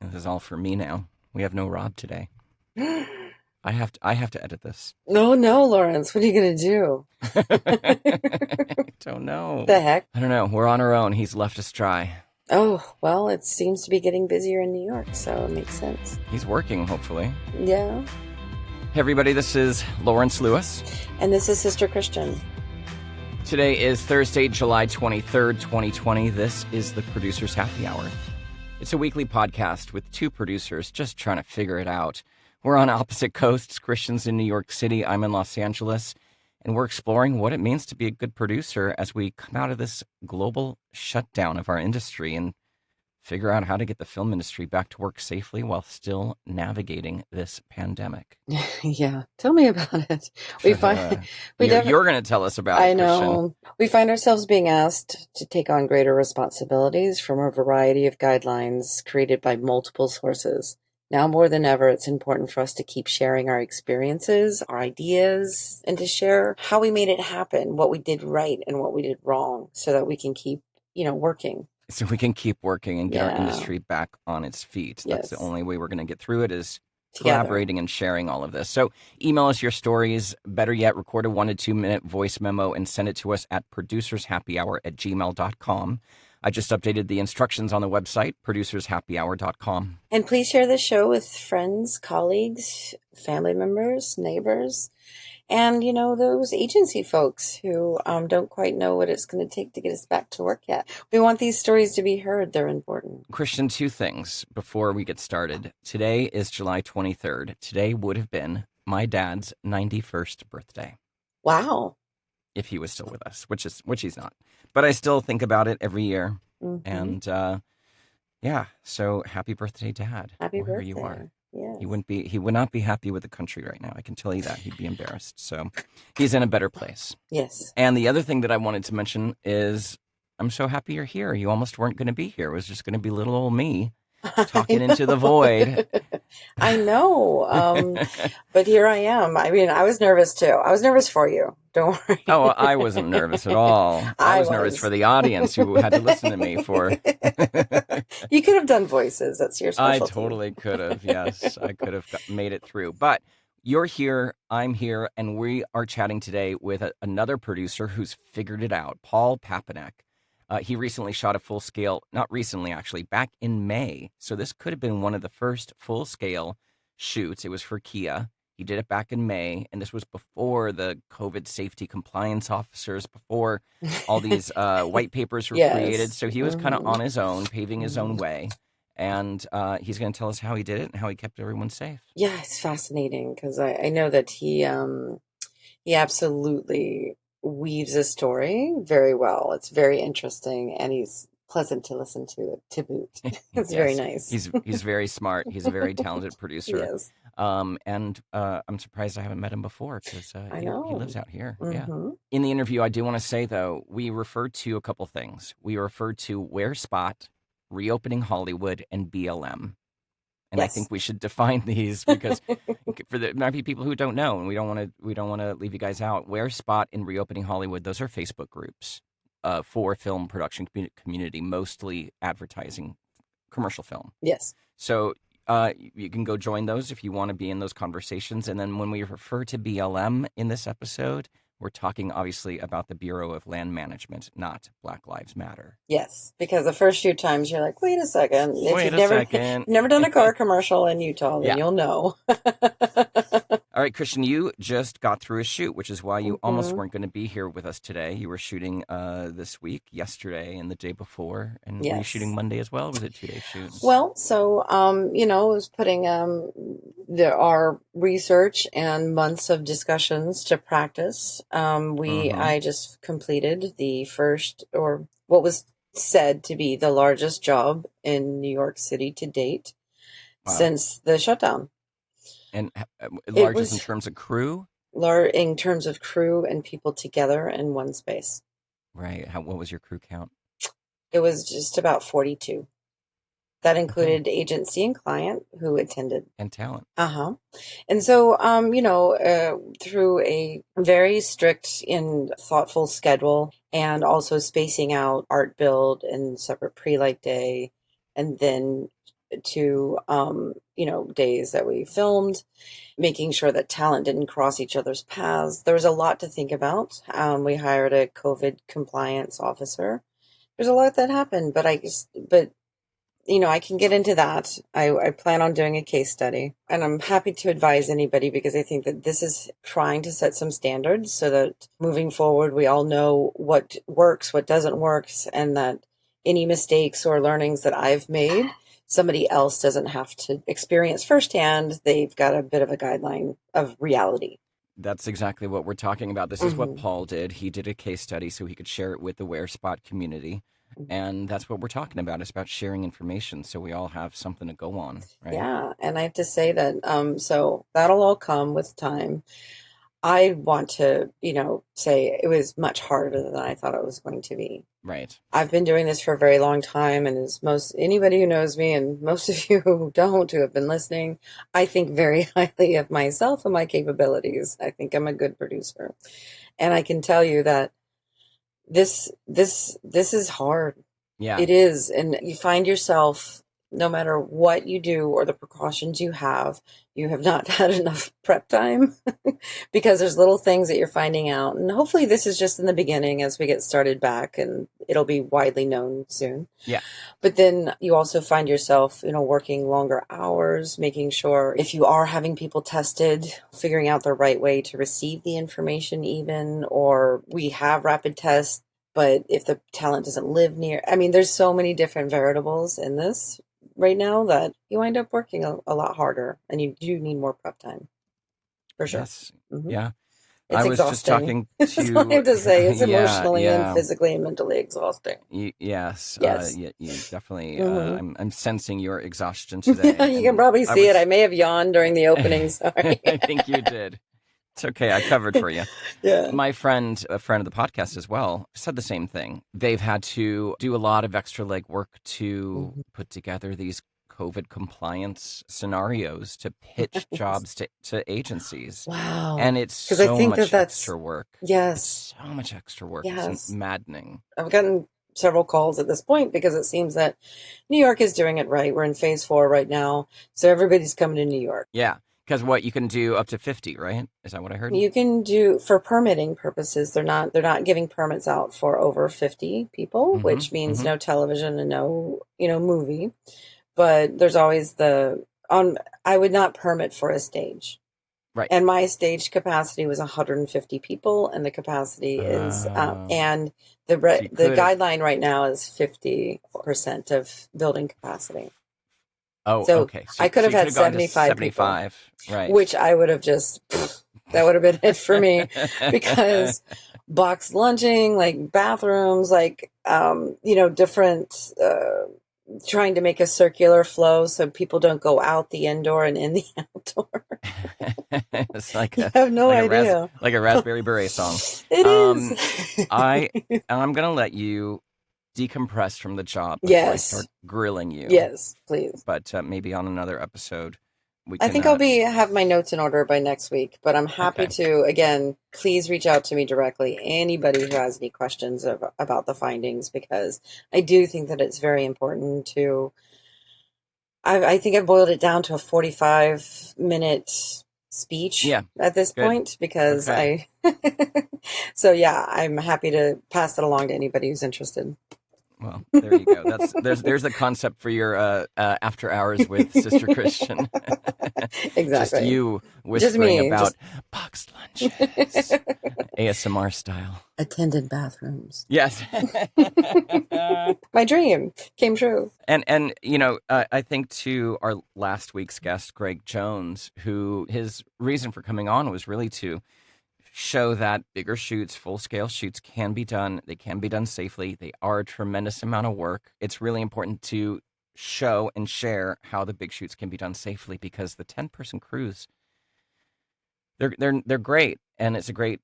This is all for me now. We have no Rob today. I have to edit this. No, no, Lawrence. What are you going to do? I don't know. The heck? I don't know. We're on our own. He's left us dry. Oh, well, it seems to be getting busier in New York, so it makes sense. He's working, hopefully. Yeah. Hey, everybody. This is Lawrence Lewis. And this is Sister Christian. Today is Thursday, July 23rd, 2020. This is the Producer's Happy Hour. It's a weekly podcast with two producers just trying to figure it out. We're on opposite coasts. Christian's in New York City. I'm in Los Angeles. And we're exploring what it means to be a good producer as we come out of this global shutdown of our industry and figure out how to get the film industry back to work safely while still navigating this pandemic. Yeah, tell me about it. You're going to tell us about it, I know. Christian. We find ourselves being asked to take on greater responsibilities from a variety of guidelines created by multiple sources. Now more than ever, it's important for us to keep sharing our experiences, our ideas, and to share how we made it happen, what we did right and what we did wrong, so that we can keep, working. So we can keep working and get our industry back on its feet. That's the Yes. only way we're going to get through it is Together. collaborating and sharing all of this. So email us your stories. Better yet, record a 1 to 2 minute voice memo and send it to us at producershappyhour@gmail.com. I just updated the instructions on the website, producershappyhour.com. And please share the show with friends, colleagues, family members, neighbors, and, those agency folks who don't quite know what it's going to take to get us back to work yet. We want these stories to be heard. They're important. Christian, two things before we get started. Today is July 23rd. Today would have been my dad's 91st birthday. Wow. If he was still with us, which he's not. But I still think about it every year. Mm-hmm. And so happy birthday, Dad. Happy wherever birthday. you are. Yes. He would not be happy with the country right now. I can tell you that. He'd be embarrassed. So he's in a better place. Yes. And the other thing that I wanted to mention is I'm so happy you're here. You almost weren't going to be here. It was just going to be little old me talking into the void. I know. But here I am. I mean, I was nervous too. I was nervous for you. Don't worry. Oh, I wasn't nervous at all. I was nervous for the audience who had to listen to me for. You could have done voices. That's your specialty. I totally could have. Yes, I could have made it through. But you're here, I'm here, and we are chatting today with another producer who's figured it out, Paul Papanek. He recently shot a full-scale, not recently actually, back in May. So this could have been one of the first full-scale shoots. It was for Kia. He did it back in May, and this was before the COVID safety compliance officers, before all these white papers were created. So he was kind of on his own, paving his own way. And he's going to tell us how he did it and how he kept everyone safe. Yeah, it's fascinating because I know that he absolutely weaves a story very well. It's very interesting, and he's pleasant to listen to boot. It's Yes. very nice. He's very smart. He's a very talented producer. Yes. And I'm surprised I haven't met him before because he lives out here. Mm-hmm. Yeah. In the interview, I do want to say, though, we referred to a couple things. We referred to Where Spot, Reopening Hollywood, and BLM. And Yes. I think we should define these because there might be people who don't know, and we don't want to leave you guys out. Where Spot and Reopening Hollywood, those are Facebook groups for film production community, mostly advertising commercial film. Yes. So you can go join those if you want to be in those conversations. And then when we refer to BLM in this episode, we're talking obviously about the Bureau of Land Management, not Black Lives Matter. Yes, because the first few times you're like, wait a second. If Wait you've a second. never done a car commercial in Utah, then Yeah. you'll know. All right, Christian, you just got through a shoot, which is why you almost Mhm. weren't going to be here with us today. You were shooting this week, yesterday, and the day before. And were you Yes. shooting Monday as well? Or was it 2 day shoot? Well, so, it was putting our research and months of discussions to practice. I just completed the first, or what was said to be the largest job in New York City to date since the shutdown. And largest was- in terms of crew? In terms of crew and people together in one space. Right. What was your crew count? It was just about 42. That included agency and client who attended. And talent. Uh-huh. And so, through a very strict and thoughtful schedule and also spacing out art build and separate pre-light day and then to, days that we filmed, making sure that talent didn't cross each other's paths. There was a lot to think about. We hired a COVID compliance officer. There's a lot that happened, but I can get into that. I plan on doing a case study, and I'm happy to advise anybody because I think that this is trying to set some standards so that moving forward, we all know what works, what doesn't work, and that any mistakes or learnings that I've made, somebody else doesn't have to experience firsthand. They've got a bit of a guideline of reality. That's exactly what we're talking about. This is what Paul did. He did a case study so he could share it with the Wear Spot community. And that's what we're talking about. It's about sharing information so we all have something to go on, right? Yeah, and I have to say that, so that'll all come with time. I want to, say it was much harder than I thought it was going to be. Right. I've been doing this for a very long time, and as anybody who knows me, and most of you who don't, who have been listening, I think very highly of myself and my capabilities. I think I'm a good producer, and I can tell you that this is hard. Yeah. It is, and you find yourself, no matter what you do or the precautions you have not had enough prep time because there's little things that you're finding out. And hopefully this is just in the beginning as we get started back, and it'll be widely known soon. Yeah. But then you also find yourself, working longer hours, making sure if you are having people tested, figuring out the right way to receive the information even, or we have rapid tests, but if the talent doesn't live near, there's so many different variables in this right now that you wind up working a lot harder, and you do need more prep time. For sure. Yes. Yeah. It's I was exhausting. just talking to... That's all I have to say. It's emotionally yeah. and physically and mentally exhausting. Yes. Yes. You definitely, I'm sensing your exhaustion today. You can probably see it. I may have yawned during the opening. Sorry. I think you did. It's okay. I covered for you. Yeah. My friend, a friend of the podcast as well, said the same thing. They've had to do a lot of extra legwork to put together these COVID compliance scenarios to pitch jobs to agencies. Wow. And it's so much extra work. Yes. It's so much extra work. Yes. It's maddening. I've gotten several calls at this point because it seems that New York is doing it right. We're in phase 4 right now. So everybody's coming to New York. Yeah. Because what you can do up to 50, right? Is that what I heard? You can do, for permitting purposes, they're not giving permits out for over 50 people, which means no television and no, movie. But there's always I would not permit for a stage. Right. And my stage capacity was 150 people, and the capacity is, and the guideline right now is 50% of building capacity. Oh, so okay. I could have had 75 people, right? Which I would have that would have been it for me, because box lunching, like bathrooms, like different, trying to make a circular flow so people don't go out the indoor and in the outdoor. It's like I have no idea. Like a Raspberry Beret song. It is. I'm gonna let you decompress from the job before I start grilling you. Yes, please. But maybe on another episode, we can... I think I'll have my notes in order by next week, but I'm happy to, again, please reach out to me directly, anybody who has any questions about the findings, because I do think that it's very important to... I think I've boiled it down to a 45-minute speech at this point, because so yeah, I'm happy to pass it along to anybody who's interested. Well, there you go. There's the concept for your after hours with Sister Christian. Exactly. Just you whispering about boxed lunches, ASMR style. Attended bathrooms. Yes. My dream came true. And I think to our last week's guest, Greg Jones, who his reason for coming on was really to show that bigger shoots, full-scale shoots can be done. They can be done safely. They are a tremendous amount of work. It's really important to show and share how the big shoots can be done safely, because the 10-person crews, they're great, and it's a great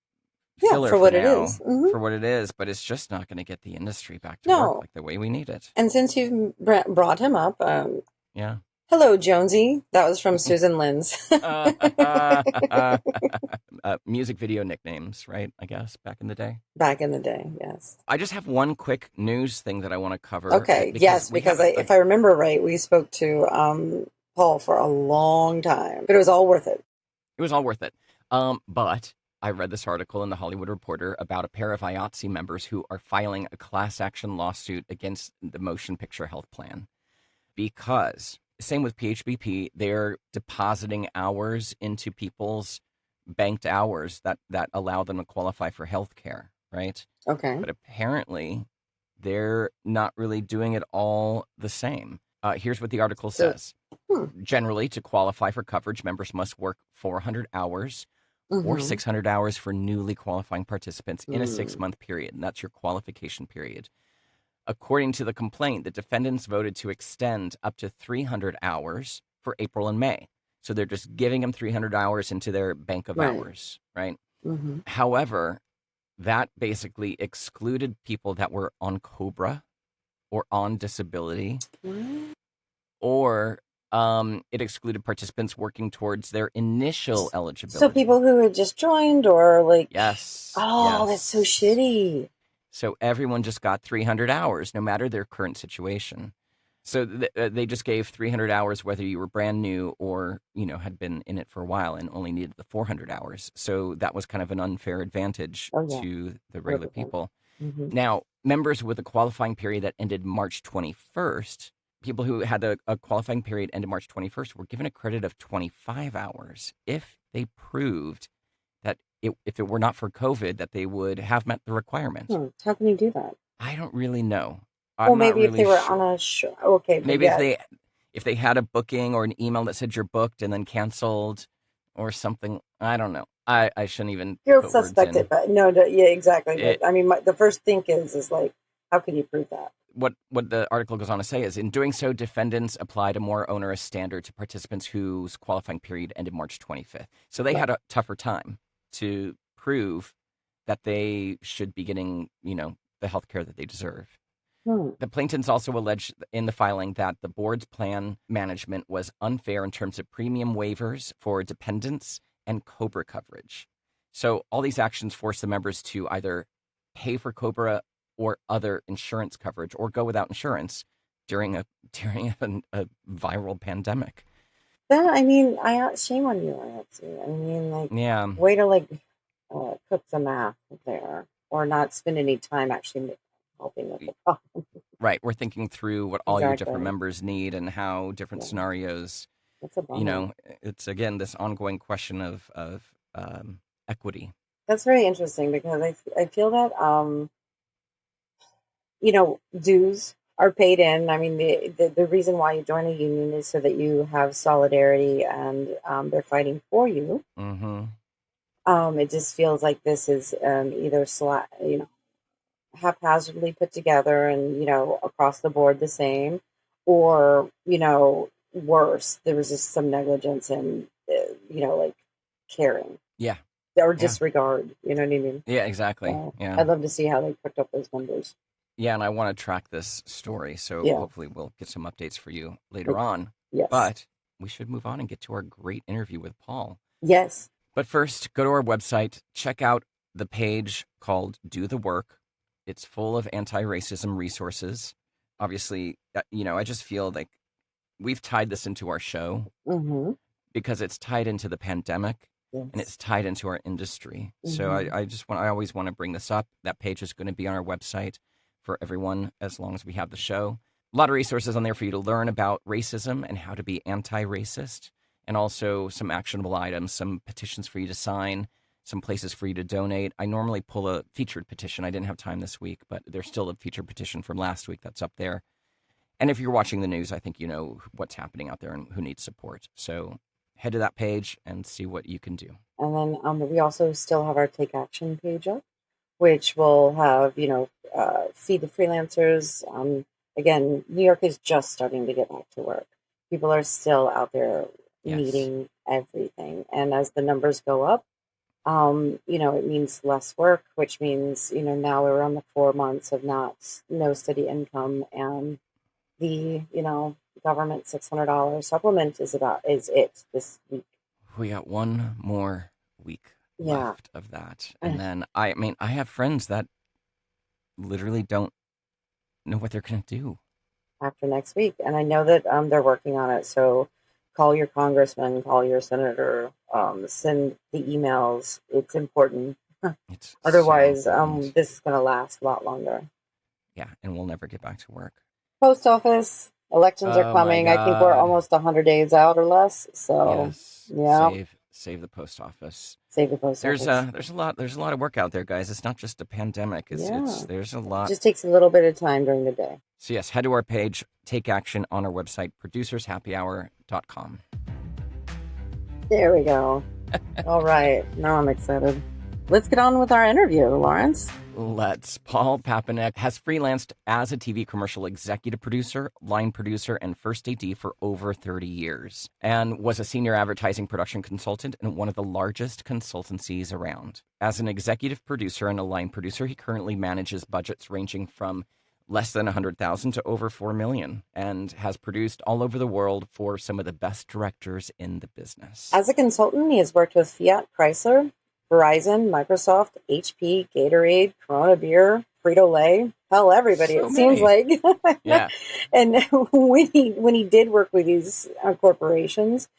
filler for what now, it is. Mm-hmm. For what it is, but it's just not going to get the industry back to work like the way we need it. And since you've brought him up, Hello, Jonesy. That was from Susan Lynn's. Music video nicknames, right? I guess back in the day. Back in the day, yes. I just have one quick news thing that I want to cover Okay, because yes, we because have if I remember right, we spoke to Paul for a long time, but it was all worth it. it was all worth it. But I read this article in the Hollywood Reporter about a pair of IATSE members who are filing a class action lawsuit against the Motion Picture Health Plan because, same with PHBP, they're depositing hours into people's banked hours that allow them to qualify for health care, right? Okay. But apparently they're not really doing it all the same. Here's what the article So, says. hmm. Generally, to qualify for coverage, members must work 400 hours or Mm-hmm. 600 hours for newly qualifying participants in a Mm. 6-month period. And that's your qualification period. According to the complaint, the defendants voted to extend up to 300 hours for April and May. So they're just giving them 300 hours into their bank of Right. hours, right? Mm-hmm. However, that basically excluded people that were on COBRA or on disability, What? or it excluded participants working towards their initial So eligibility. people who had just joined or like, Yes, oh, that's so yes. shitty. So everyone just got 300 hours, no matter their current situation. So they just gave 300 hours whether you were brand new or, had been in it for a while and only needed the 400 hours. So that was kind of an unfair advantage Oh yeah, to the regular 100%. people. Mm-hmm. Now, members with a qualifying period that ended March 21st, people who had a qualifying period ended March 21st were given a credit of 25 hours if they proved that if it were not for COVID, that they would have met the requirement. How can you do that? I don't really know. Well, I'm not maybe if they really were on sure. a show. Okay, but Maybe if yeah, they had a booking or an email that said you're booked and then canceled or something. I don't know. I shouldn't even feel put words suspected, in. but no, yeah, exactly. It But I mean, the first think is like, how can you prove that? what the article goes on to say is, in doing so, defendants applied a more onerous standard to participants whose qualifying period ended March 25th. So they had Right. a tougher time to prove that they should be getting, the health care that they deserve. Hmm. The plaintiffs also alleged in the filing that the board's plan management was unfair in terms of premium waivers for dependents and COBRA coverage. So all these actions forced the members to either pay for COBRA or other insurance coverage or go without insurance during a during a viral pandemic. That I mean, I shame on you, Nancy. I mean, like, Yeah, way to like cook the math there, or not spend any time actually helping with the problem. right. We're thinking through what all your different Exactly. members need and how different Yeah, scenarios. that's a bummer. It's again this ongoing question of equity. That's very interesting because I feel that dues are paid in. I mean, the reason why you join a union is so that you have solidarity and they're fighting for you. Mm-hmm. It just feels like this is either haphazardly put together and across the board the same, or worse. There was just some negligence and like caring Yeah. or Yeah. disregard. You know what I mean? Yeah, exactly. So Yeah. I'd love to see how they picked up those numbers. Yeah, and I want to track this story, so Yeah. hopefully we'll get some updates for you later Like, on. yes. But we should move on and get to our great interview with Paul. Yes. But first, go to our website, check out the page called Do the Work. It's full of anti-racism resources. Obviously, I just feel like we've tied this into our show Mm-hmm. because it's tied into the pandemic and Yes. it's tied into our industry. So Mm-hmm. I always want to bring this up. That page is going to be on our website for everyone as long as we have the show. A lot of resources on there for you to learn about racism and how to be anti-racist, and also some actionable items, some petitions for you to sign, some places for you to donate. I normally pull a featured petition. I didn't have time this week, but there's still a featured petition from last week that's up there. And if you're watching the news, I think you know what's happening out there and who needs support. So head to that page and see what you can do. And then we also still have our Take Action page up, which will have, feed the freelancers. Again, New York is just starting to get back to work. People are still out there Yes. needing everything. And as the numbers go up, it means less work, which means, now we're on the 4 months of no steady income. And the, government $600 supplement is it this week. We got one more week Yeah. left of that. And then, I mean, I have friends that literally don't know what they're going to do. After next week. And I know that they're working on it. So call your congressman, call your senator, send the emails. It's important. It's so Otherwise, important. this is going to last a lot longer. Yeah, and we'll never get back to work. Post office, elections are Oh my coming. I think we're God. almost 100 days out or less. So, Yes. yeah, Save the post office. save the post office. There's a lot of work out there, guys. It's not just a pandemic. Yeah. There's a It lot. just takes a little bit of time during the day. So yes, head to our page, take action on our website, producershappyhour.com. There we go. All right. Now I'm excited. Let's get on with our interview, Lawrence. Paul Papanek has freelanced as a TV commercial executive producer, line producer, and first AD for over 30 years, and was a senior advertising production consultant in one of the largest consultancies around. As an executive producer and a line producer, he currently manages budgets ranging from less than 100,000 to over 4 million, and has produced all over the world for some of the best directors in the business. As a consultant, he has worked with Fiat Chrysler, Verizon, Microsoft, HP, Gatorade, Corona Beer, Frito-Lay. Hell, everybody, So it seems like. Yeah. And when he did work with these corporations,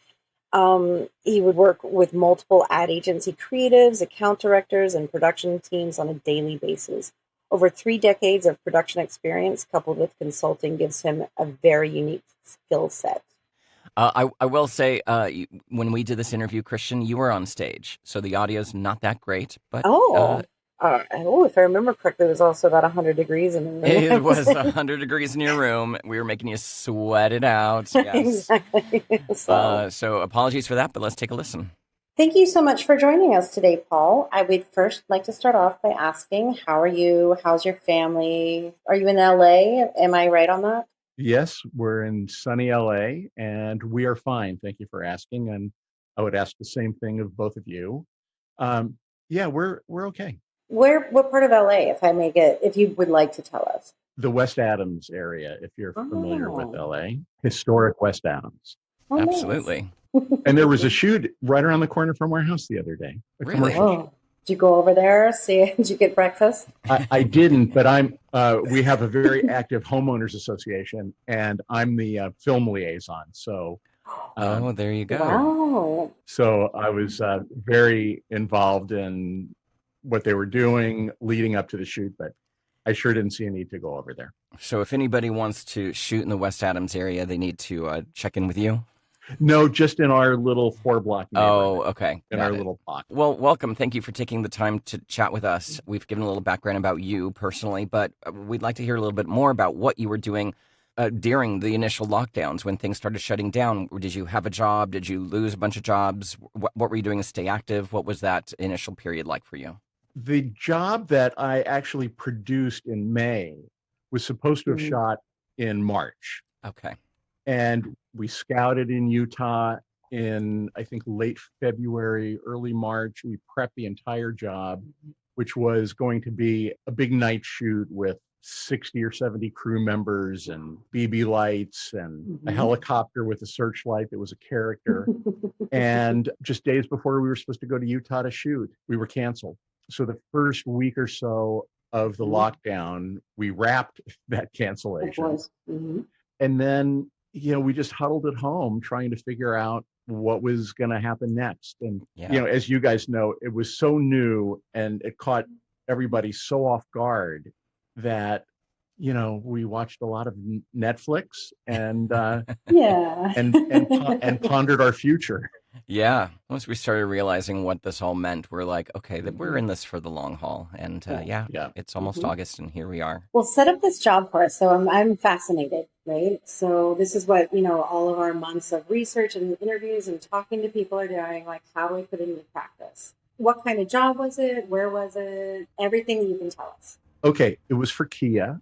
he would work with multiple ad agency creatives, account directors, and production teams on a daily basis. Over 3 decades of production experience coupled with consulting gives him a very unique skill set. I will say, when we did this interview, Christian, you were on stage, so the audio's not that great, but If I remember correctly, it was also about 100 degrees in the room. it was 100 degrees in your room. We were making you sweat it out. Yes. Exactly. So apologies for that, but let's take a listen. Thank you so much for joining us today, Paul. I would first like to start off by asking, how are you? How's your family? Are you in LA? Am I right on that? Yes, we're in sunny LA and we are fine. Thank you for asking. And I would ask the same thing of both of you. Yeah, we're okay. What part of LA, if you would like to tell us? The West Adams area, if you're familiar with Oh. LA, historic West Adams. Oh, nice. Absolutely. And there was a shoot right around the corner from our house the other day. A Really? commercial shoot. Oh. Did you go over there? Did you get breakfast? I didn't, but we have a very active homeowners association and I'm the film liaison. So there you go. Wow. So I was very involved in what they were doing leading up to the shoot, but I sure didn't see a need to go over there. So if anybody wants to shoot in the West Adams area, they need to check in with you? No, just in our little 4-block neighborhood. Oh, okay. In our little block. Well, welcome. Thank you for taking the time to chat with us. We've given a little background about you personally, but we'd like to hear a little bit more about what you were doing during the initial lockdowns when things started shutting down. Did you have a job? Did you lose a bunch of jobs? What were you doing to stay active? What was that initial period like for you? The job that I actually produced in May was supposed to have shot in March. Okay. And we scouted in Utah in, I think, late February, early March. We prepped the entire job, which was going to be a big night shoot with 60 or 70 crew members and BB lights and a helicopter with a searchlight that was a character. And just days before we were supposed to go to Utah to shoot, we were canceled. So the first week or so of the lockdown, we wrapped that cancellation. And then, we just huddled at home trying to figure out what was going to happen next. And, as you guys know, it was so new and it caught everybody so off guard that, we watched a lot of Netflix and and pondered our future. Yeah. Once we started realizing what this all meant, we're like, okay, we're in this for the long haul. And it's almost August and here we are. Well, set up this job for us. So I'm fascinated, right? So this is what, all of our months of research and interviews and talking to people are doing, like, how do we put it into practice? What kind of job was it? Where was it? Everything you can tell us. Okay. It was for Kia.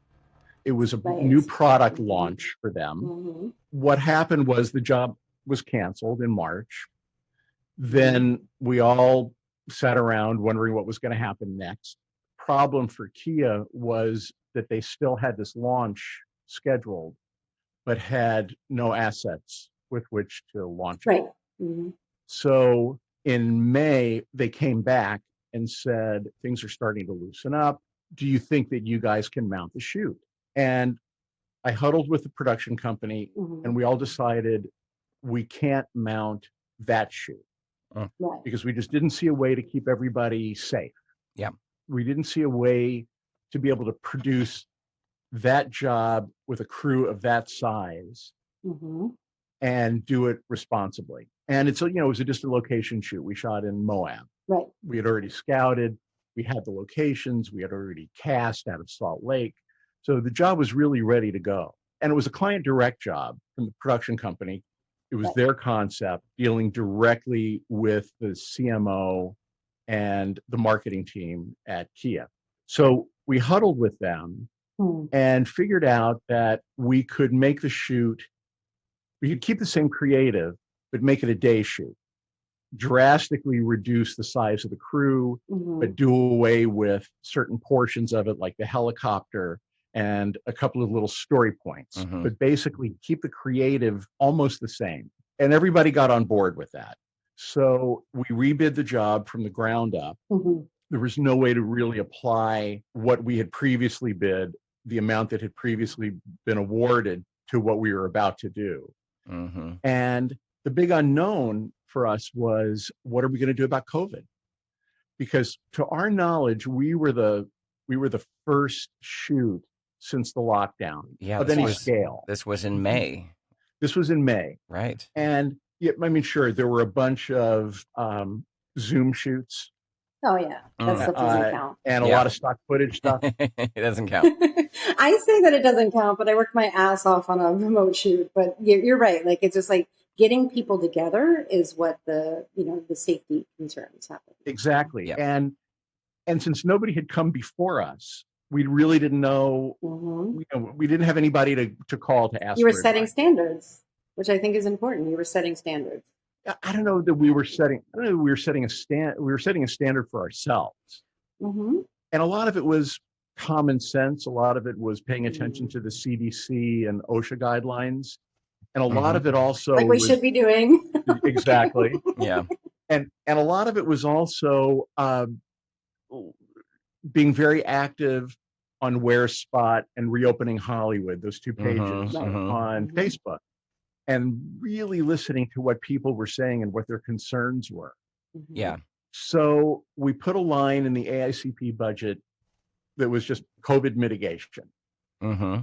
It was a new product launch for them. What happened was the job was canceled in March. Then we all sat around wondering what was going to happen next. Problem for Kia was that they still had this launch scheduled, but had no assets with which to launch it. Right. Mm-hmm. So in May, they came back and said, things are starting to loosen up. Do you think that you guys can mount the shoot? And I huddled with the production company, Mm-hmm. and we all decided we can't mount that shoot Right. because we just didn't see a way to keep everybody safe. Yeah. We didn't see a way to be able to produce that job with a crew of that size Mm-hmm. and do it responsibly. And it's, it was just a location shoot. We shot in Moab. Right. We had already scouted. We had the locations. We had already cast out of Salt Lake. So the job was really ready to go. And it was a client direct job from the production company. It was Right. their concept, dealing directly with the CMO and the marketing team at Kia. So we huddled with them and figured out that we could make the shoot, we could keep the same creative, but make it a day shoot, drastically reduce the size of the crew, Mm-hmm. but do away with certain portions of it, like the helicopter and a couple of little story points, but basically keep the creative almost the same. And everybody got on board with that. So we rebid the job from the ground up. Mm-hmm. There was no way to really apply what we had previously bid, the amount that had previously been awarded, to what we were about to do. Mm-hmm. And the big unknown for us was, what are we going to do about COVID? Because to our knowledge, we were the first shoot since the lockdown of any scale. This was in May. This was in May. Right. And yeah, I mean, sure, there were a bunch of Zoom shoots. Oh yeah, that stuff doesn't count. And a lot of stock footage stuff. It doesn't count. I say that it doesn't count, but I worked my ass off on a remote shoot. But you're right. Like, it's just like getting people together is what the safety concerns happen. Exactly. Yep. And since nobody had come before us, we really didn't know. Mm-hmm. We didn't have anybody to call to ask. You were setting standards, which I think is important. You were setting standards. I don't know that we were setting. I don't know that we were setting a standard for ourselves. Mm-hmm. And a lot of it was common sense. A lot of it was paying attention to the CDC and OSHA guidelines, and a lot of it also like we should be doing. Exactly. Yeah. And a lot of it was also being very active on Where Spot and Reopening Hollywood, those two pages on Facebook, and really listening to what people were saying and what their concerns were. Yeah. So we put a line in the AICP budget that was just COVID mitigation. Mm-hmm.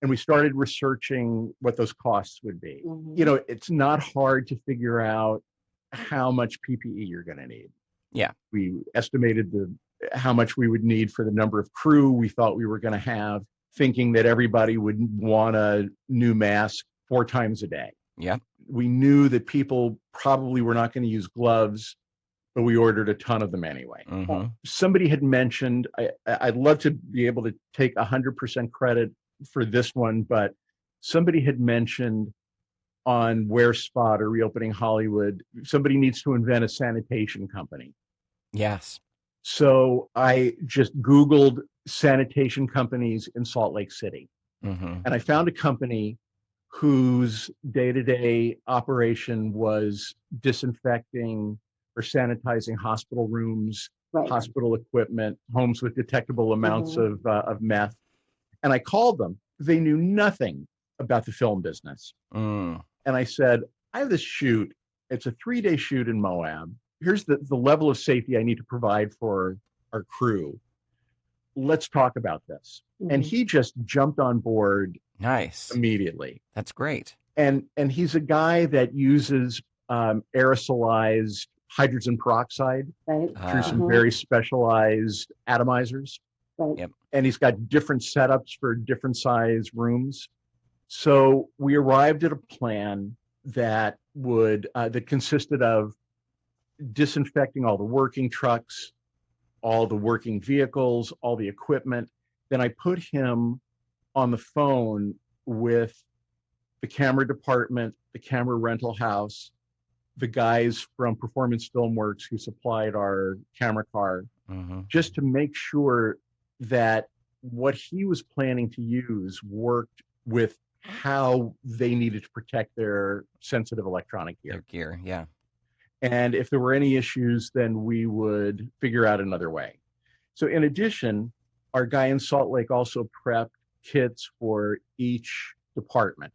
And we started researching what those costs would be. Mm-hmm. It's not hard to figure out how much PPE you're going to need. Yeah. We estimated how much we would need for the number of crew we thought we were going to have, thinking that everybody would want a new mask 4 times a day. Yeah. We knew that people probably were not going to use gloves, but we ordered a ton of them anyway. Mm-hmm. Somebody had mentioned, I'd love to be able to take 100% credit for this one, but somebody had mentioned on Where Spot or Reopening Hollywood, somebody needs to invent a sanitation company. Yes. So I just Googled sanitation companies in Salt Lake City. Mm-hmm. And I found a company whose day-to-day operation was disinfecting or sanitizing hospital rooms, hospital equipment, homes with detectable amounts of meth. And I called them. They knew nothing about the film business. Mm. And I said, I have this shoot. It's a 3-day shoot in Moab. Here's the level of safety I need to provide for our crew. Let's talk about this. And he just jumped on board. Nice. Immediately. That's great. And he's a guy that uses aerosolized hydrogen peroxide through some very specialized atomizers. Right. Yep. And he's got different setups for different size rooms. So we arrived at a plan that that consisted of disinfecting all the working trucks, all the working vehicles, all the equipment. Then I put him on the phone with the camera department, the camera rental house, the guys from Performance Filmworks who supplied our camera car, just to make sure that what he was planning to use worked with how they needed to protect their sensitive electronic gear. Their gear, yeah. And if there were any issues, then we would figure out another way. So in addition, our guy in Salt Lake also prepped kits for each department.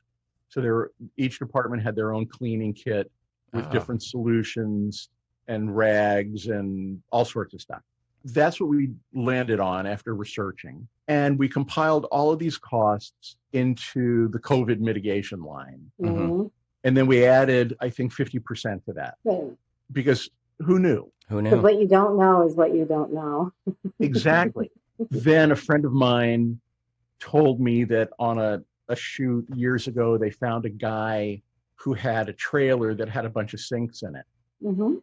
So each department had their own cleaning kit with different solutions and rags and all sorts of stuff. That's what we landed on after researching. And we compiled all of these costs into the COVID mitigation line. Mhm. And then we added, I think, 50% to that. Right. Because who knew? Who Because knew? what you don't know is what you don't know. Exactly. Then a friend of mine told me that on a shoot years ago, they found a guy who had a trailer that had a bunch of sinks in it. Hmm.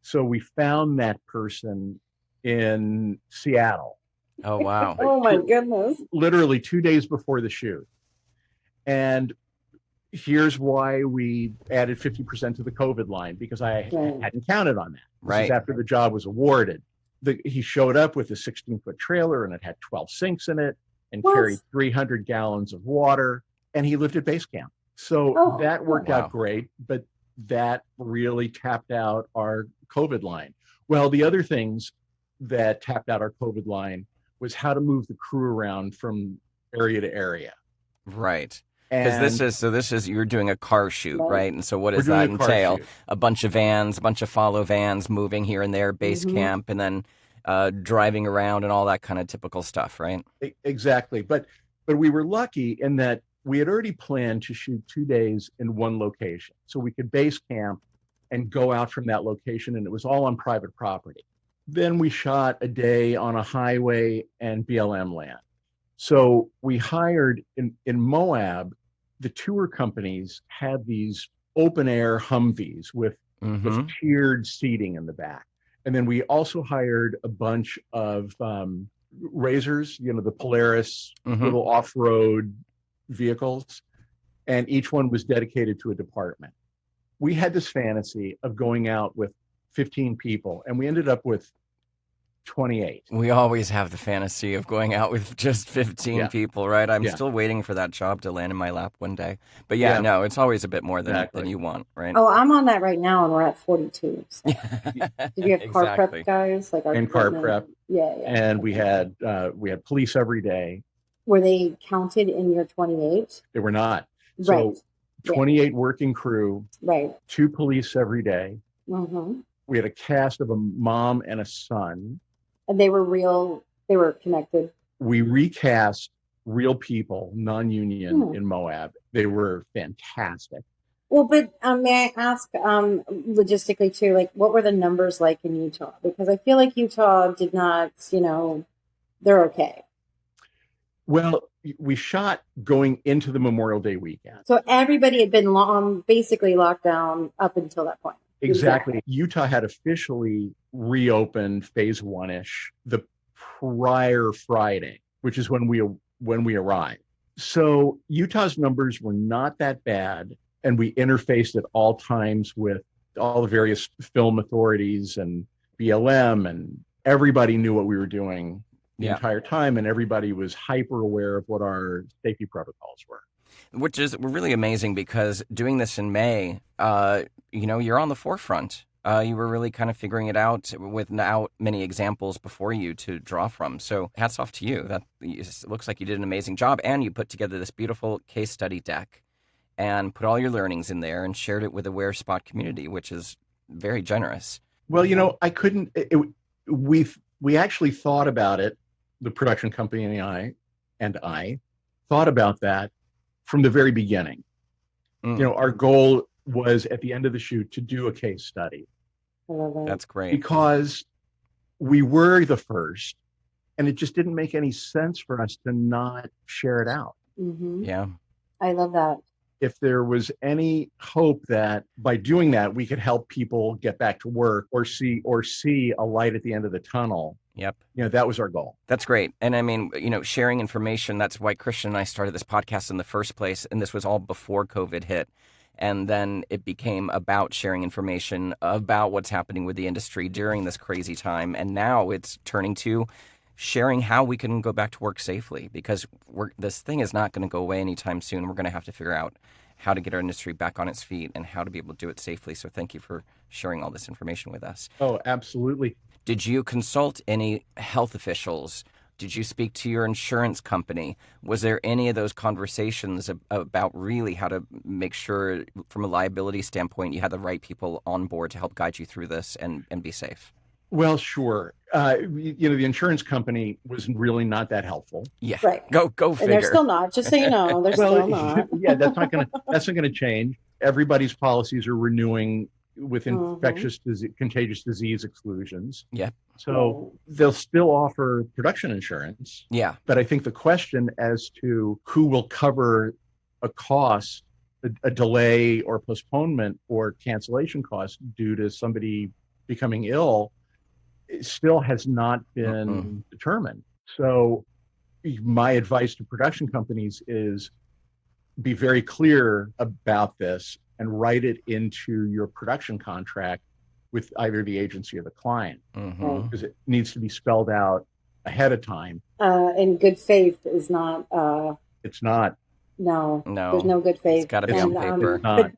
So we found that person in Seattle, Oh, wow. Oh my goodness. literally 2 days before the shoot. And here's why we added 50% to the COVID line, because I Right. hadn't counted on that. This Right. is after the job was awarded. He showed up with a 16-foot trailer and it had 12 sinks in it and What? carried 300 gallons of water, and he lived at base camp. So Oh, that worked wow. out great, but that really tapped out our COVID line. Well, the other things that tapped out our COVID line was how to move the crew around from area to area. Right. Because And this is you're doing a car shoot, Right. right? And so what we're does that doing a car entail? shoot. A bunch of vans, a bunch of follow vans moving here and there, base Mhm. camp, and then driving around and all that kind of typical stuff, right? Exactly. But we were lucky in that we had already planned to shoot 2 days in one location. So we could base camp and go out from that location, and it was all on private property. Then we shot a day on a highway and BLM land. So we hired in Moab, the tour companies had these open air Humvees with Mm-hmm. tiered seating in the back. And then we also hired a bunch of Razors, the Polaris Mhm. little off-road vehicles, and each one was dedicated to a department. We had this fantasy of going out with 15 people, and we ended up with 28. We always have the fantasy of going out with just 15 Yeah. people, right? I'm Yeah. still waiting for that job to land in my lap one day. But yeah, Yeah. no, it's always a bit more than Exactly. you want, right? Oh, I'm on that right now, and we're at 42. So. Did you have car Exactly. prep guys like our And car equipment? prep. Yeah, yeah. And we had police every day. Were they counted in your 28? They were not. So Right. Yeah. 28 working crew, Right. 2 police every day. Mm-hmm. We had a cast of a mom and a son. And they were real. They were connected. We recast real people, non-union in Moab. They were fantastic. Well, but may I ask, logistically too, like what were the numbers like in Utah? Because I feel like Utah did not, they're okay. Well, we shot going into the Memorial Day weekend. So everybody had been basically locked down up until that point. Exactly. Utah had officially reopened phase 1-ish the prior Friday, which is when we arrived. So Utah's numbers were not that bad, and we interfaced at all times with all the various film authorities and BLM, and everybody knew what we were doing the entire time, and everybody was hyper aware of what our safety protocols were. Which is really amazing because doing this in May, you're on the forefront. You were really kind of figuring it out without many examples before you to draw from. So hats off to you. It looks like you did an amazing job, and you put together this beautiful case study deck and put all your learnings in there and shared it with the Wear Spot community, which is very generous. Well, I couldn't. We actually thought about it. The production company and I thought about that from the very beginning. Our goal was at the end of the shoot to do a case study. I love that. That's great. Because we were the first, and it just didn't make any sense for us to not share it out. Mm-hmm. Yeah. I love that. If there was any hope that by doing that we could help people get back to work or see a light at the end of the tunnel, Yep. that was our goal. That's great. And I mean, sharing information, that's why Christian and I started this podcast in the first place. And this was all before COVID hit. And then it became about sharing information about what's happening with the industry during this crazy time. And now it's turning to sharing how we can go back to work safely, because this thing is not going to go away anytime soon. We're going to have to figure out how to get our industry back on its feet and how to be able to do it safely. So thank you for sharing all this information with us. Oh, absolutely. Did you consult any health officials? Did you speak to your insurance company? Was there any of those conversations about really how to make sure from a liability standpoint you had the right people on board to help guide you through this and be safe? Well, sure. The insurance company was really not that helpful. Yeah. Right. Go And figure. they're still not, just so you know, they're still not. Yeah, that's not gonna change. Everybody's policies are renewing with contagious disease exclusions. Yeah. So they'll still offer production insurance. Yeah. But I think the question as to who will cover a cost, a delay or postponement or cancellation cost due to somebody becoming ill, still has not been determined. So my advice to production companies is be very clear about this and write it into your production contract with either the agency or the client, because it needs to be spelled out ahead of time. And good faith is not. It's not. No. No. There's no good faith. It's got to be on paper.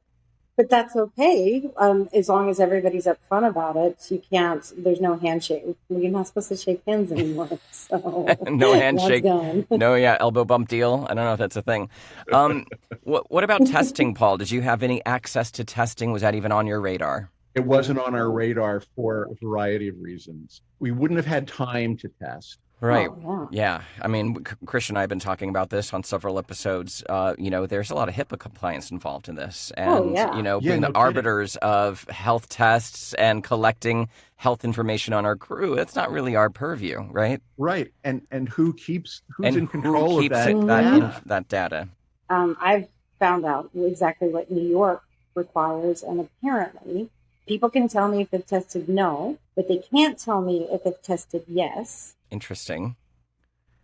But that's okay, as long as everybody's upfront about it. You can't. There's no handshake. You're not supposed to shake hands anymore. So no handshake. That's gone. No, elbow bump deal. I don't know if that's a thing. What about testing, Paul? Did you have any access to testing? Was that even on your radar? It wasn't on our radar for a variety of reasons. We wouldn't have had time to test. Right. Oh, yeah. I mean, Christian and I have been talking about this on several episodes. There's a lot of HIPAA compliance involved in this. And, being the arbiters of health tests and collecting health information on our crew, it's not really our purview, right? Right. And who's in control of that data? I've found out exactly what New York requires, and apparently people can tell me if they've tested no, but they can't tell me if they've tested yes. Interesting.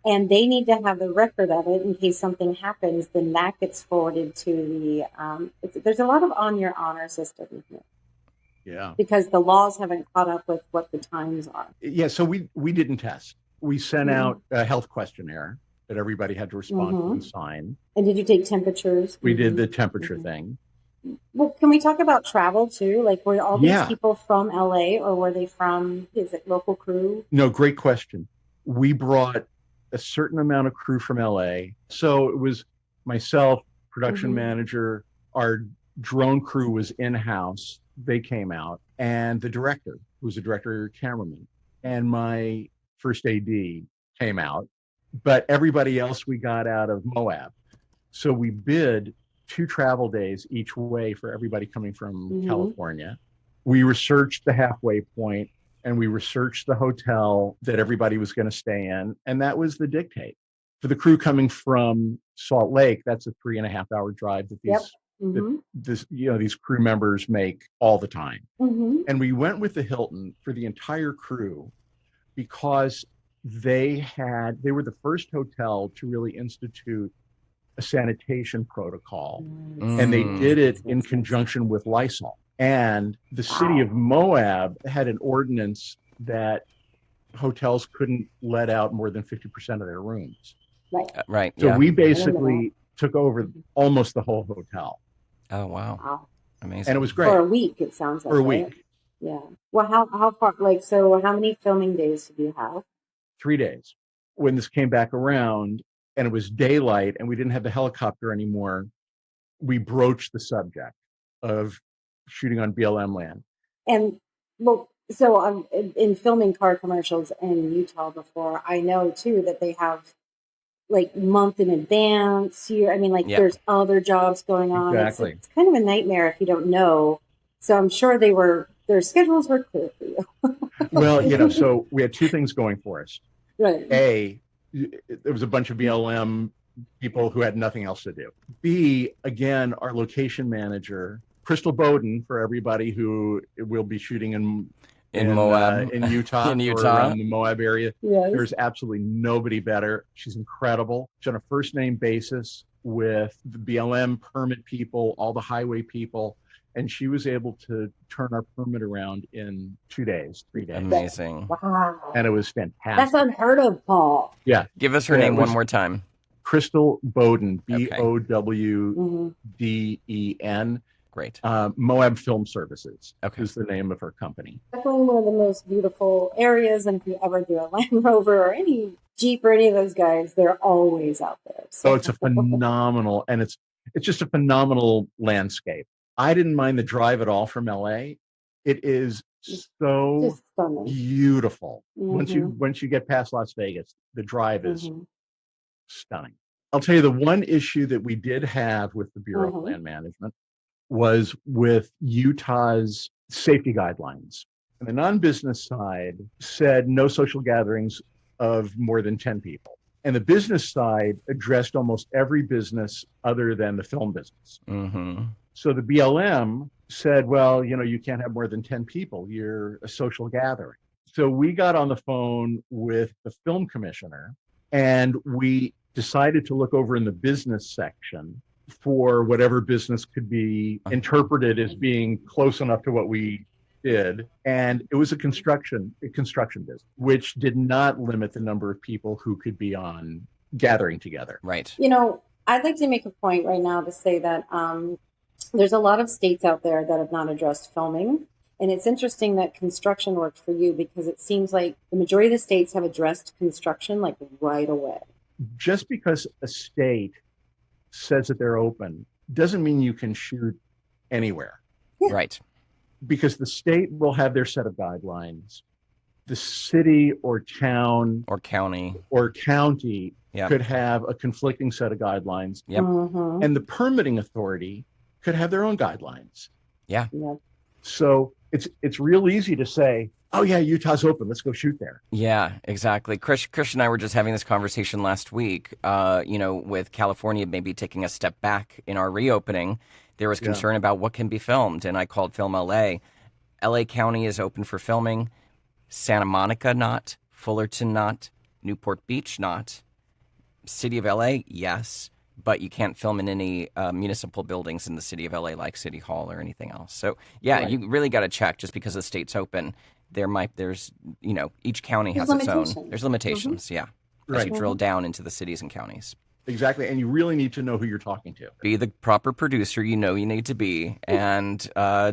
And they need to have the record of it in case something happens. Then that gets forwarded to the. There's a lot of on your honor system here. Yeah. Because the laws haven't caught up with what the times are. Yeah. So we didn't test. We sent out a health questionnaire that everybody had to respond to and sign. And did you take temperatures? We did the temperature thing. Well, can we talk about travel too? Like, were all these people from LA, or were they from, is it local crew? No, great question. We brought a certain amount of crew from LA. So it was myself, production manager, our drone crew was in-house. They came out, and the director, who was a director cameraman, and my first AD came out. But everybody else we got out of Moab. So we bid 2 travel days each way for everybody coming from California. We researched the halfway point, and we researched the hotel that everybody was going to stay in. And that was the dictate. For the crew coming from Salt Lake, that's a 3.5-hour drive that these crew members make all the time. And we went with the Hilton for the entire crew because they were the first hotel to really institute a sanitation protocol, and they did it in conjunction with Lysol. And the city of Moab had an ordinance that hotels couldn't let out more than 50% of their rooms. Right. So we basically took over almost the whole hotel. Oh, wow. Amazing. And it was great. For a week, it sounds like. For a week. Yeah. Well, how far, so how many filming days did you have? 3 days. When this came back around and it was daylight and we didn't have the helicopter anymore, we broached the subject of shooting on BLM land. And so in filming car commercials in Utah before, I know too that they have like month in advance. There's other jobs going on. Exactly. It's kind of a nightmare if you don't know. So I'm sure their schedules were clear for you. Well, so we had 2 things going for us. Right. A, there was a bunch of BLM people who had nothing else to do. B, again, our location manager, Crystal Bowden, for everybody who will be shooting in Moab, in Utah, or around the Moab area. Yes. There's absolutely nobody better. She's incredible. She's on a first name basis with the BLM permit people, all the highway people. and she was able to turn our permit around in 2 days, 3 days. Amazing. Wow. And it was fantastic. That's unheard of, Paul. Yeah. Give us her name one more time. Crystal Bowden, Okay. Bowden. Great. Moab Film Services Okay. is the name of her company. Definitely one of the most beautiful areas. And if you ever do a Land Rover or any Jeep or any of those guys, they're always out there. So it's a phenomenal, and it's just a phenomenal landscape. I didn't mind the drive at all from LA. It is so just stunning. Beautiful. Once you get past Las Vegas, the drive is stunning. I'll tell you, the one issue that we did have with the Bureau of Land Management was with Utah's safety guidelines. And the non-business side said no social gatherings of more than 10 people. And the business side addressed almost every business other than the film business. So the BLM said, well, you can't have more than 10 people. You're a social gathering. So we got on the phone with the film commissioner, and we decided to look over in the business section for whatever business could be interpreted as being close enough to what we did. And it was a construction business, which did not limit the number of people who could be on gathering together. Right. I'd like to make a point right now to say that there's a lot of states out there that have not addressed filming. And it's interesting that construction worked for you, because it seems like the majority of the states have addressed construction like right away. Just because a state says that they're open doesn't mean you can shoot anywhere. Yeah. Right. Because the state will have their set of guidelines. The city or town or county could have a conflicting set of guidelines. Yep. And the permitting authority could have their own guidelines. Yeah. So it's real easy to say, oh yeah, Utah's open, let's go shoot there. Yeah, exactly. Chris and I were just having this conversation last week, with California maybe taking a step back in our reopening. There was concern about what can be filmed, and I called Film LA. LA County is open for filming. Santa Monica, not. Fullerton, not. Newport Beach, not. City of LA, yes. But you can't film in any municipal buildings in the city of LA, like City Hall or anything else. So, you really got to check. Just because the state's open, there's each county has its own. There's limitations, as you drill down into the cities and counties. Exactly, and you really need to know who you're talking to. Be the proper producer you need to be, and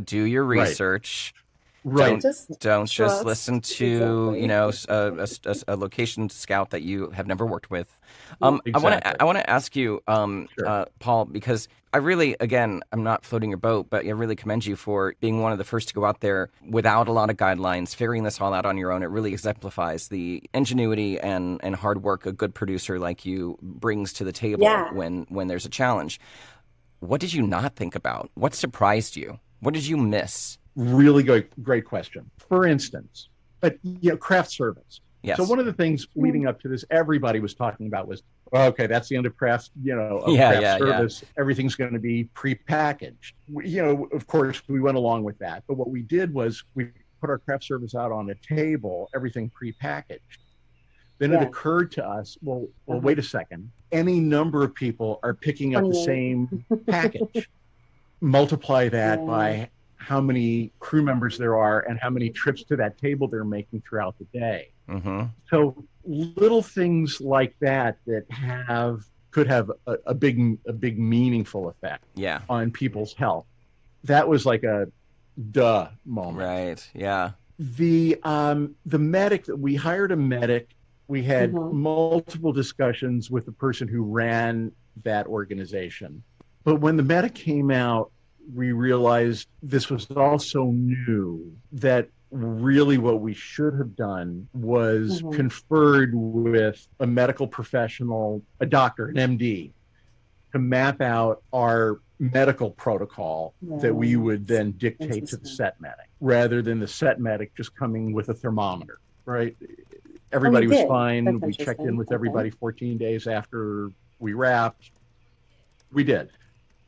do your research. Right. Don't just listen to a location scout that you have never worked with. Exactly. I want to ask you, Paul, because I really, again, I'm not floating your boat, but I really commend you for being one of the first to go out there without a lot of guidelines, figuring this all out on your own. It really exemplifies the ingenuity and hard work a good producer like you brings to the table when there's a challenge. What did you not think about? What surprised you? What did you miss? Really great question. For instance, craft service. Yes. So one of the things leading up to this, everybody was talking about was, okay, that's the end of craft, craft service. Yeah. Everything's going to be prepackaged. Of course, we went along with that. But what we did was we put our craft service out on a table, everything prepackaged. Then it occurred to us, well, wait a second. Any number of people are picking up the same package. Multiply that by how many crew members there are and how many trips to that table they're making throughout the day. So little things like that could have a big meaningful effect on people's health. That was like a duh moment. Right. Yeah. The medic, we hired a medic. We had multiple discussions with the person who ran that organization. But when the medic came out, we realized this was all so new that really what we should have done was conferred with a medical professional, a doctor, an MD, to map out our medical protocol that we would then dictate to the set medic, rather than the set medic just coming with a thermometer, right? Everybody was fine. We checked in with everybody 14 days after we wrapped. We did.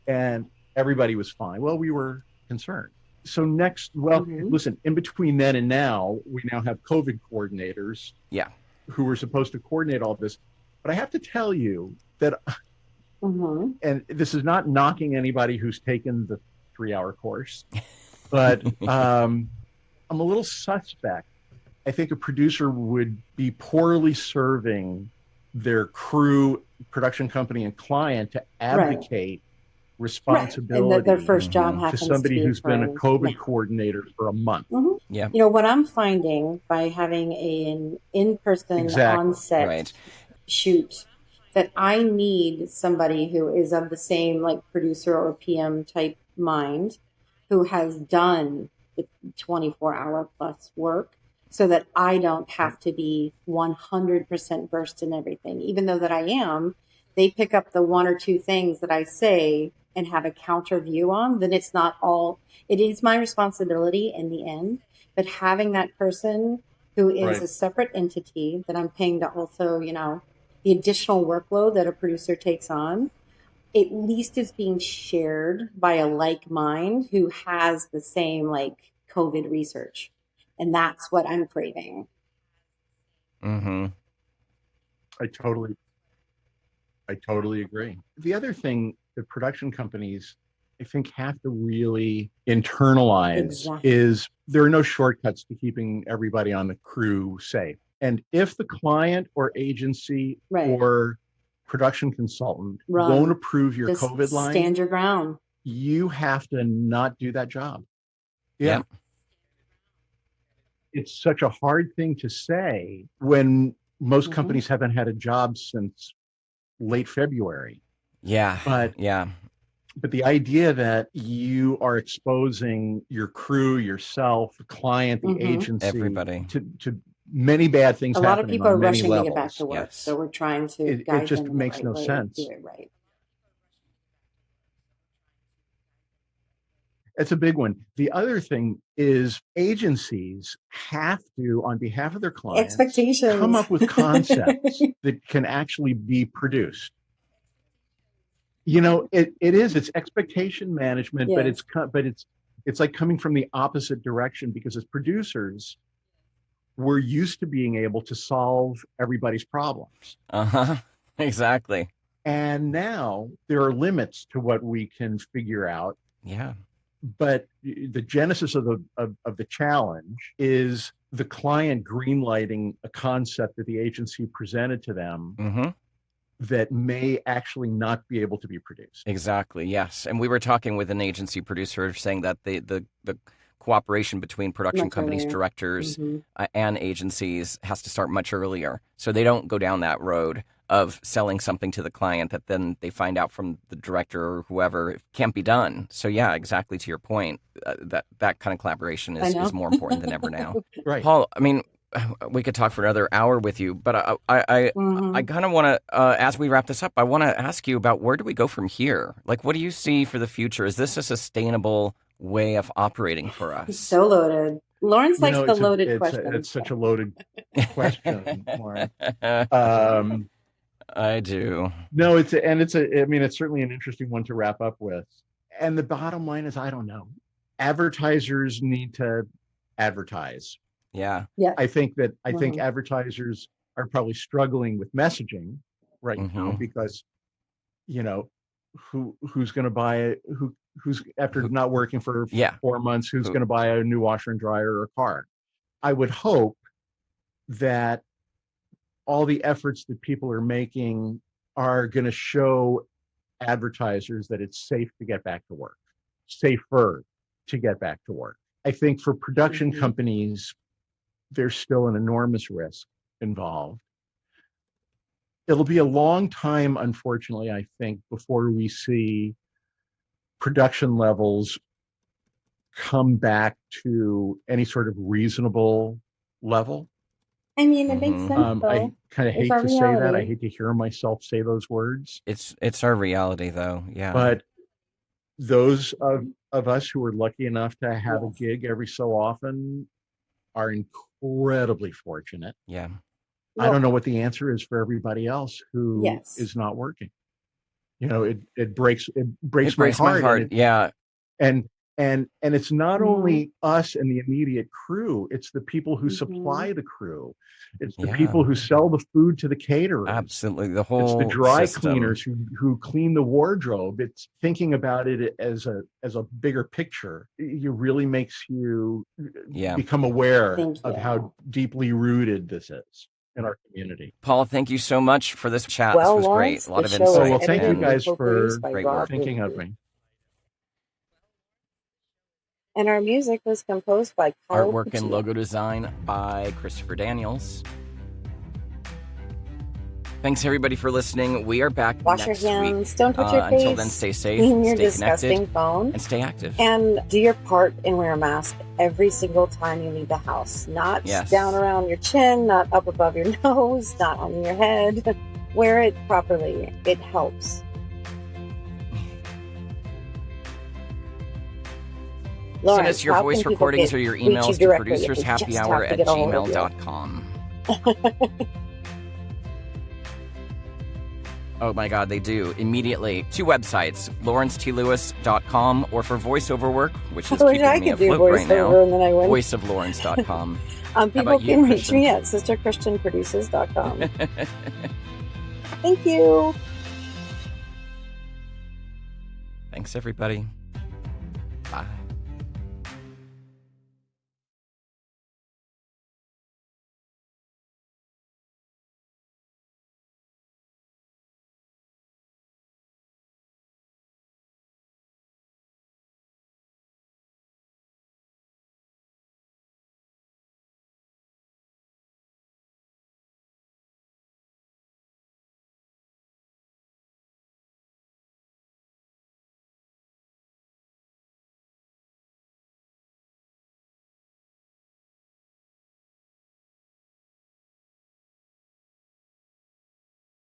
And everybody was fine. Well, we were concerned. So listen, in between then and now, we now have COVID coordinators who were supposed to coordinate all this. But I have to tell you that, and this is not knocking anybody who's taken the 3-hour course. But I'm a little suspect. I think a producer would be poorly serving their crew, production company, and client to abdicate responsibility and their first job to happens somebody to be who's been a occurring COVID now. coordinator for a month. Yeah. You know, what I'm finding by having an in-person Exactly. on-set Right. shoot, that I need somebody who is of the same like producer or PM type mind, who has done the 24-hour plus work, so that I don't have to be 100% versed in everything. Even though that I am, they pick up the one or two things that I say and have a counter view on, then it's not all, it is my responsibility in the end. But having that person who is Right. a separate entity that I'm paying to also, you know, the additional workload that a producer takes on, at least is being shared by a like mind who has the same like COVID research. And that's what I'm craving. Mm-hmm. I totally agree. The other thing that production companies, I think, have to really internalize Exactly. is there are no shortcuts to keeping everybody on the crew safe. And if the client or agency Right. or production consultant Run. won't approve your Just COVID line, stand your ground. you have to not do that job. Yeah. Yep. It's such a hard thing to say when most Mhm. companies haven't had a job since late February. Yeah. But Yeah. But the idea that you are exposing your crew, yourself, the client, the Mhm. agency, Everybody. to many bad things A lot of happening people are on many rushing to get back levels, to work, Yes. so we're trying to it guide just them in the makes right no way, sense. do it right. It's a big one. The other thing is agencies have to, on behalf of their clients, Expectations. come up with concepts that can actually be produced. You know, it's expectation management, but Yes. it's like coming from the opposite direction, because as producers, we're used to being able to solve everybody's problems. Uh-huh. Exactly. And now there are limits to what we can figure out. Yeah. But the genesis of the challenge is the client greenlighting a concept that the agency presented to them Mm-hmm. that may actually not be able to be produced. Exactly. Yes. And we were talking with an agency producer saying that the cooperation between production Much companies, earlier. directors, Mhm. and agencies has to start much earlier, so they don't go down that road of selling something to the client that then they find out from the director or whoever it can't be done. So yeah, exactly to your point, that kind of collaboration I know. is more important than ever now. Right. Paul, I mean, we could talk for another hour with you, but I Mhm. kind of want to, as we wrap this up, I want to ask you about where do we go from here? Like, what do you see for the future? Is this a sustainable way of operating for us? So loaded. Lawrence You likes know, the loaded question. it's such a loaded question, Lauren. I do. No, I mean, it's certainly an interesting one to wrap up with. And the bottom line is, I don't know. Advertisers need to advertise. Yeah. Yeah. I think Mhm. advertisers are probably struggling with messaging right now, Mhm. because, you know, who's going to buy who's after not working for Yeah. 4 months, who's Who- going to buy a new washer and dryer or a car? I would hope that all the efforts that people are making are going to show advertisers that it's safe to get back to work, safer to get back to work. I think for production Mhm. companies, there's still an enormous risk involved. It'll be a long time, unfortunately, I think, before we see production levels come back to any sort of reasonable level. I mean, it makes Mhm. sense I though. kind of It's hate our to say that. I reality. hate to hear myself say those words. It's our reality, though. Yeah. But those of us who are lucky enough to have a Yes. gig every so often are incredibly fortunate. Yeah. I don't know what the answer is for everybody else who Yes. is not working. You know, it breaks It my breaks my heart, heart. Yeah. and And it's not only us and the immediate crew, it's the people who supply the crew. It's the people who sell the food to the caterers. Absolutely. The whole It's the dry system. cleaners who clean the wardrobe. It's thinking about it as a bigger picture. It really makes you become aware of how deeply rooted this is in our community. Paul, thank you so much for this chat. This was great. A lot of insight. Well, thank you guys for great work. thinking of me. And our music was composed by Kyle Artwork and Puccio. logo design by Christopher Daniels. Thanks everybody for listening. We are back Wash next your hands. week. Don't touch your face. Until then, stay safe, Clean your stay disgusting connected, phone, and stay active. And do your part and wear a mask every single time you leave the house. Not down around your chin, not up above your nose, not on your head. Wear it properly. It helps. Send us your voice recordings or your emails to producershappyhour@gmail.com. Oh my God, they do. Immediately. 2 websites, lawrencetLewis.com, or for voiceover work, which is keeping me afloat right now, voiceoflawrence.com. People can reach me at sisterchristianproduces.com. Thank you. Thanks, everybody. Bye.